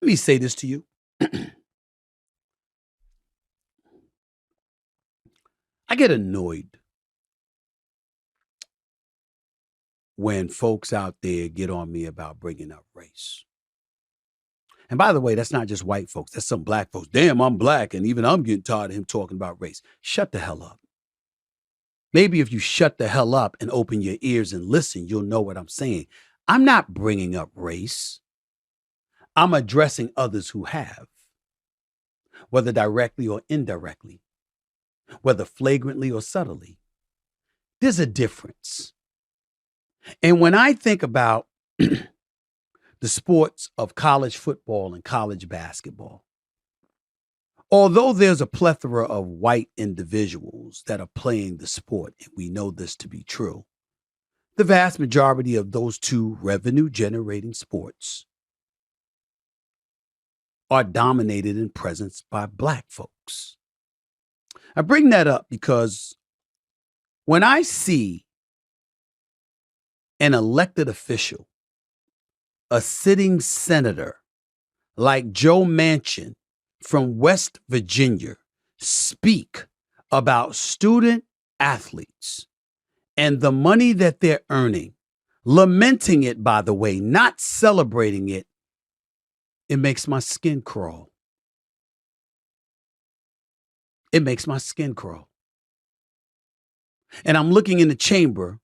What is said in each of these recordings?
Let me say this to you. I get annoyed when folks out there get on me about bringing up race. And by the way, that's not just white folks. That's some black folks. Damn, I'm black, and even I'm getting tired of him talking about race. Shut the hell up. Maybe if you shut the hell up and open your ears and listen, you'll know what I'm saying. I'm not bringing up race. I'm addressing others who have, whether directly or indirectly, whether flagrantly or subtly. There's a difference. And when I think about the sports of college football and college basketball, although there's a plethora of white individuals that are playing the sport, and we know this to be true, the vast majority of those two revenue-generating sports are dominated in presence by black folks. I bring that up because when I see an elected official, a sitting senator like Joe Manchin from West Virginia, speak about student athletes and the money that they're earning, lamenting it, by the way, not celebrating it, it makes my skin crawl. It makes my skin crawl. And I'm looking in the chamber,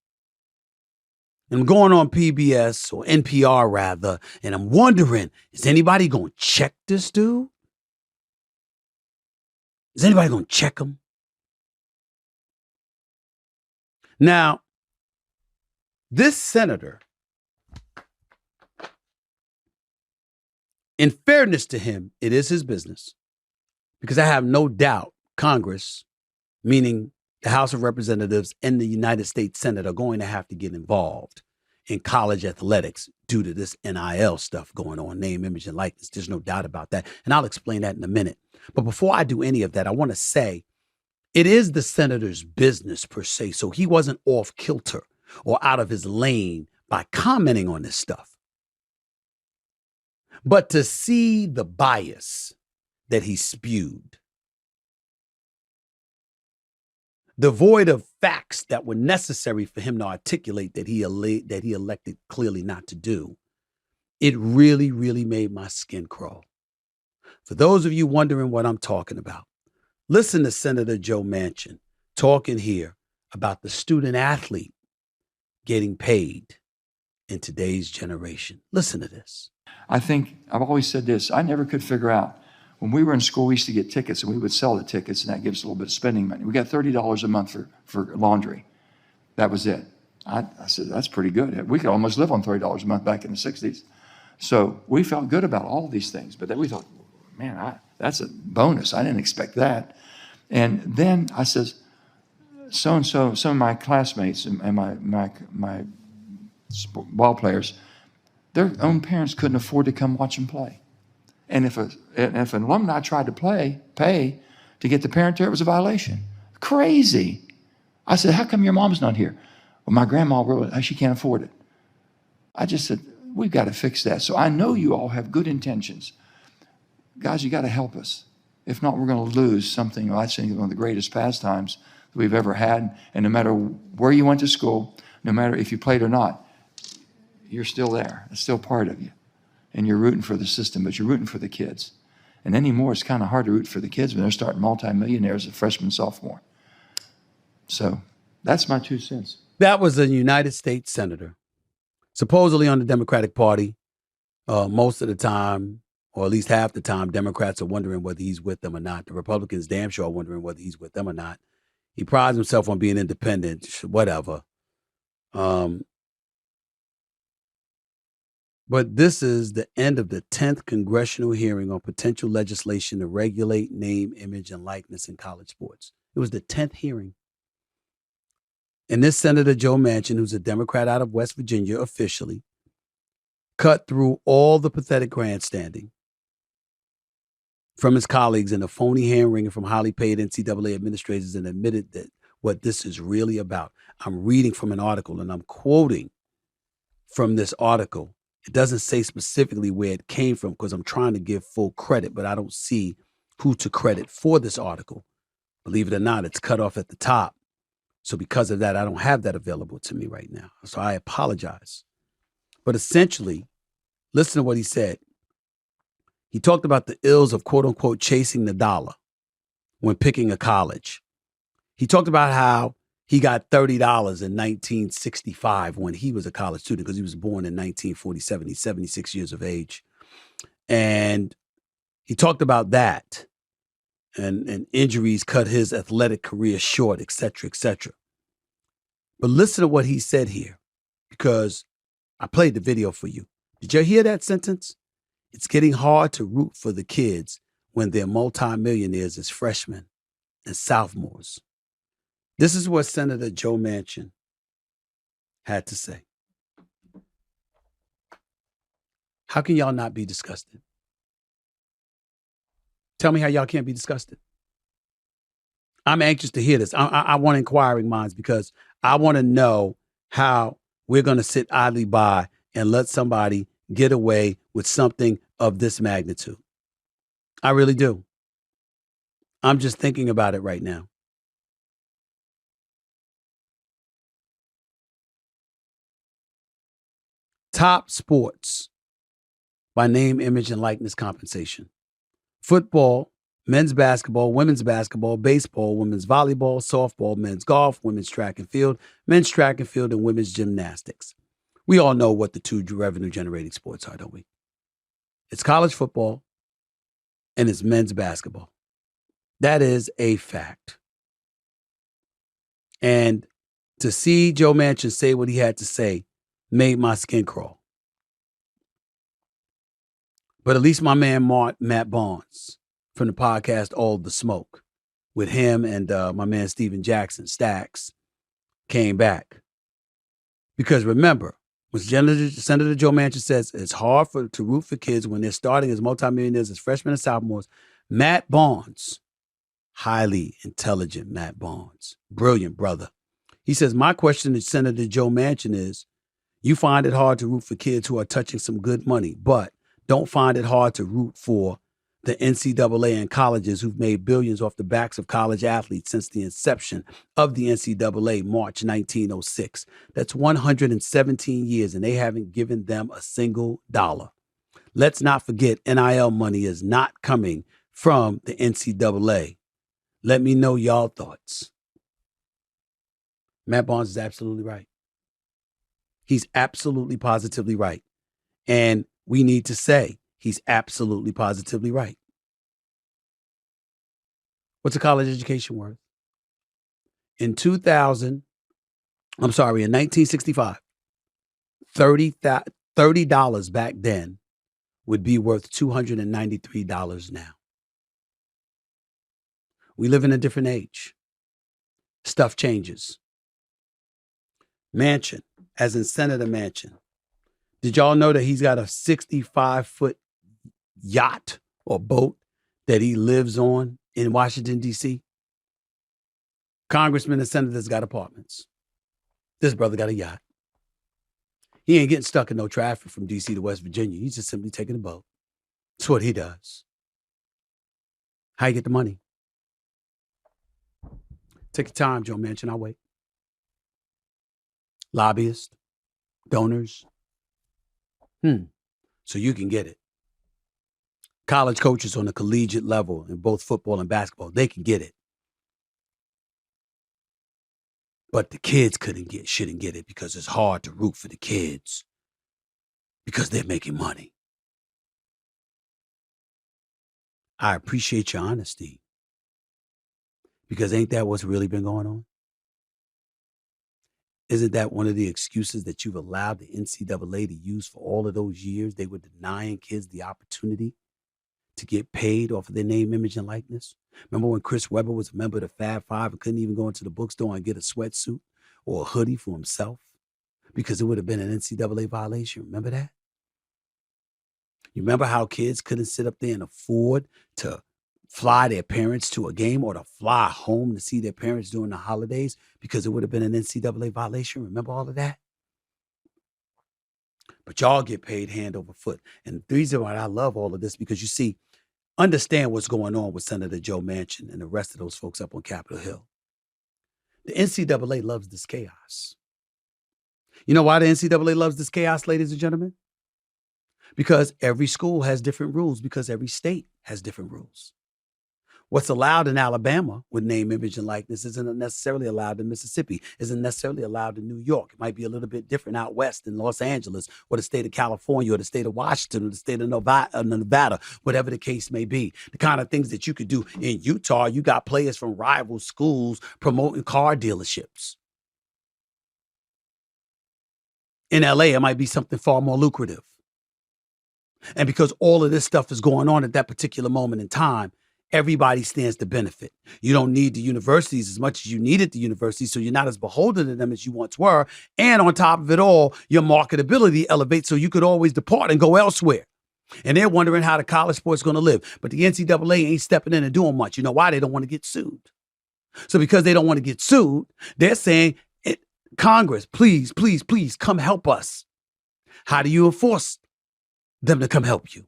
and I'm going on PBS or NPR rather, and I'm wondering, is anybody going to check this dude? Is anybody going to check him? Now, this senator, in fairness to him, it is his business, because I have no doubt Congress, meaning the House of Representatives and the United States Senate, are going to have to get involved in college athletics due to this NIL stuff going on, name, image, and likeness. There's no doubt about that. And I'll explain that in a minute. But before I do any of that, I want to say it is the senator's business per se. So he wasn't off kilter or out of his lane by commenting on this stuff. But to see the bias that he spewed, devoid of facts that were necessary for him to articulate that he elected clearly not to do, it really, really made my skin crawl. For those of you wondering what I'm talking about, listen to Senator Joe Manchin talking here about the student athlete getting paid in today's generation. Listen to this. I think I've always said this. I never could figure out. When we were in school, we used to get tickets, and we would sell the tickets, and that gives us a little bit of spending money. We got $30 a month for laundry. That was it. I said, that's pretty good. We could almost live on $30 a month back in the 60s. So we felt good about all these things. But then we thought, man, that's a bonus. I didn't expect that. And then I says, so-and-so, some of my classmates and my ball players, their own parents couldn't afford to come watch them play. And if an alumni tried to pay to get the parent there, it was a violation. Crazy. I said, how come your mom's not here? Well, my grandma, she can't afford it. I just said, we've got to fix that. So I know you all have good intentions. Guys, you got to help us. If not, we're going to lose something, I think, one of the greatest pastimes that we've ever had. And no matter where you went to school, no matter if you played or not, you're still there. It's still part of you. And you're rooting for the system, but you're rooting for the kids. And anymore, it's kind of hard to root for the kids when they're starting multimillionaires as a freshman, sophomore. So that's my 2 cents. That was a United States senator, supposedly on the Democratic Party. Most of the time, or at least half the time, Democrats are wondering whether he's with them or not. The Republicans damn sure are wondering whether he's with them or not. He prides himself on being independent, whatever. But this is the end of the 10th congressional hearing on potential legislation to regulate name, image, and likeness in college sports. It was the 10th hearing. And this Senator Joe Manchin, who's a Democrat out of West Virginia officially, cut through all the pathetic grandstanding from his colleagues and the phony hand-wringing from highly paid NCAA administrators and admitted that what this is really about. I'm reading from an article, and I'm quoting from this article It doesn't say specifically where it came from because I'm trying to give full credit, but I don't see who to credit for this article. Believe it or not, it's cut off at the top. So because of that, I don't have that available to me right now. So I apologize. But essentially, listen to what he said. He talked about the ills of, quote unquote, chasing the dollar when picking a college. He talked about how he got $30 in 1965 when he was a college student because he was born in 1947. He's 76 years of age. And he talked about that and injuries cut his athletic career short, et cetera, et cetera. But listen to what he said here because I played the video for you. Did you hear that sentence? It's getting hard to root for the kids when they're multimillionaires as freshmen and sophomores. This is what Senator Joe Manchin had to say. How can y'all not be disgusted? Tell me how y'all can't be disgusted. I'm anxious to hear this. I want inquiring minds because I want to know how we're going to sit idly by and let somebody get away with something of this magnitude. I really do. I'm just thinking about it right now. Top sports by name, image, and likeness compensation. Football, men's basketball, women's basketball, baseball, women's volleyball, softball, men's golf, women's track and field, and women's gymnastics. We all know what the two revenue-generating sports are, don't we? It's college football and it's men's basketball. That is a fact. And to see Joe Manchin say what he had to say made my skin crawl. But at least my man Matt Barnes from the podcast All the Smoke with him and my man Steven Jackson, Stacks, came back. Because remember, when Senator Joe Manchin says it's hard to root for kids when they're starting as multimillionaires as freshmen and sophomores, Matt Barnes, highly intelligent Matt Barnes, brilliant brother. He says, my question to Senator Joe Manchin is, you find it hard to root for kids who are touching some good money, but don't find it hard to root for the NCAA and colleges who've made billions off the backs of college athletes since the inception of the NCAA, March 1906. That's 117 years, and they haven't given them a single dollar. Let's not forget NIL money is not coming from the NCAA. Let me know y'all thoughts. Matt Barnes is absolutely right. He's absolutely positively right. And we need to say he's absolutely positively right. What's a college education worth? In 1965, $30 back then would be worth $293 now. We live in a different age. Stuff changes. Manchin, as in Senator Manchin, did y'all know that he's got a 65-foot yacht or boat that he lives on in Washington, D.C.? Congressmen and senators got apartments. This brother got a yacht. He ain't getting stuck in no traffic from D.C. to West Virginia. He's just simply taking a boat. That's what he does. How you get the money? Take your time, Joe Manchin. I'll wait. Lobbyists, donors. So you can get it. College coaches on the collegiate level in both football and basketball, they can get it. But the kids shouldn't get it because it's hard to root for the kids because they're making money. I appreciate your honesty because ain't that what's really been going on? Isn't that one of the excuses that you've allowed the NCAA to use for all of those years? They were denying kids the opportunity to get paid off of their name, image, and likeness. Remember when Chris Webber was a member of the Fab Five and couldn't even go into the bookstore and get a sweatsuit or a hoodie for himself because it would have been an NCAA violation? Remember that? You remember how kids couldn't sit up there and afford to fly their parents to a game or to fly home to see their parents during the holidays because it would have been an NCAA violation? Remember all of that? but y'all get paid hand over foot. And the reason why I love all of this, because you see, understand what's going on with Senator Joe Manchin and the rest of those folks up on Capitol Hill. The NCAA loves this chaos. You know why the NCAA loves this chaos, ladies and gentlemen? Because every school has different rules, because every state has different rules. What's allowed in Alabama with name, image, and likeness isn't necessarily allowed in Mississippi, isn't necessarily allowed in New York. It might be a little bit different out west in Los Angeles or the state of California or the state of Washington or the state of Nevada, whatever the case may be. The kind of things that you could do in Utah, you got players from rival schools promoting car dealerships. In LA, it might be something far more lucrative. And because all of this stuff is going on at that particular moment in time, everybody stands to benefit. You don't need the universities as much as you needed the universities, so you're not as beholden to them as you once were. And on top of it all, your marketability elevates so you could always depart and go elsewhere. And they're wondering how the college sport's going to live. But the NCAA ain't stepping in and doing much. You know why? They don't want to get sued. So because they don't want to get sued, they're saying, Congress, please, please, please come help us. How do you enforce them to come help you?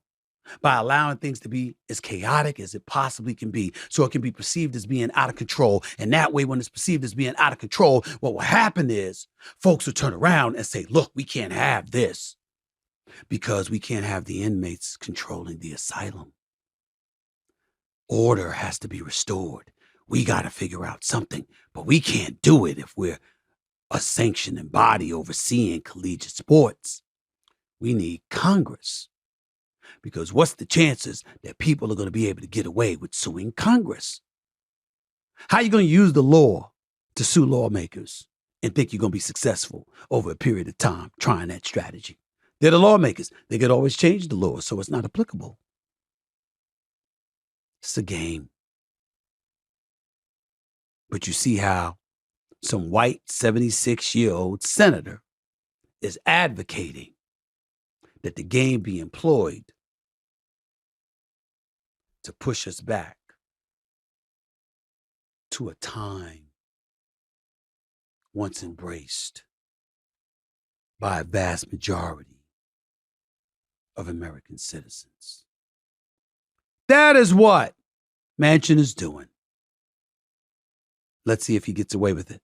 By allowing things to be as chaotic as it possibly can be, so it can be perceived as being out of control. And that way, when it's perceived as being out of control, what will happen is folks will turn around and say, look, we can't have this because we can't have the inmates controlling the asylum. Order has to be restored. We got to figure out something, but we can't do it if we're a sanctioning body overseeing collegiate sports. We need Congress. Because what's the chances that people are going to be able to get away with suing Congress? How are you going to use the law to sue lawmakers and think you're going to be successful over a period of time trying that strategy? They're the lawmakers. They could always change the law, so it's not applicable. It's a game. But you see how some white 76-year-old senator is advocating that the game be employed to push us back to a time once embraced by a vast majority of American citizens. That is what Manchin is doing. Let's see if he gets away with it.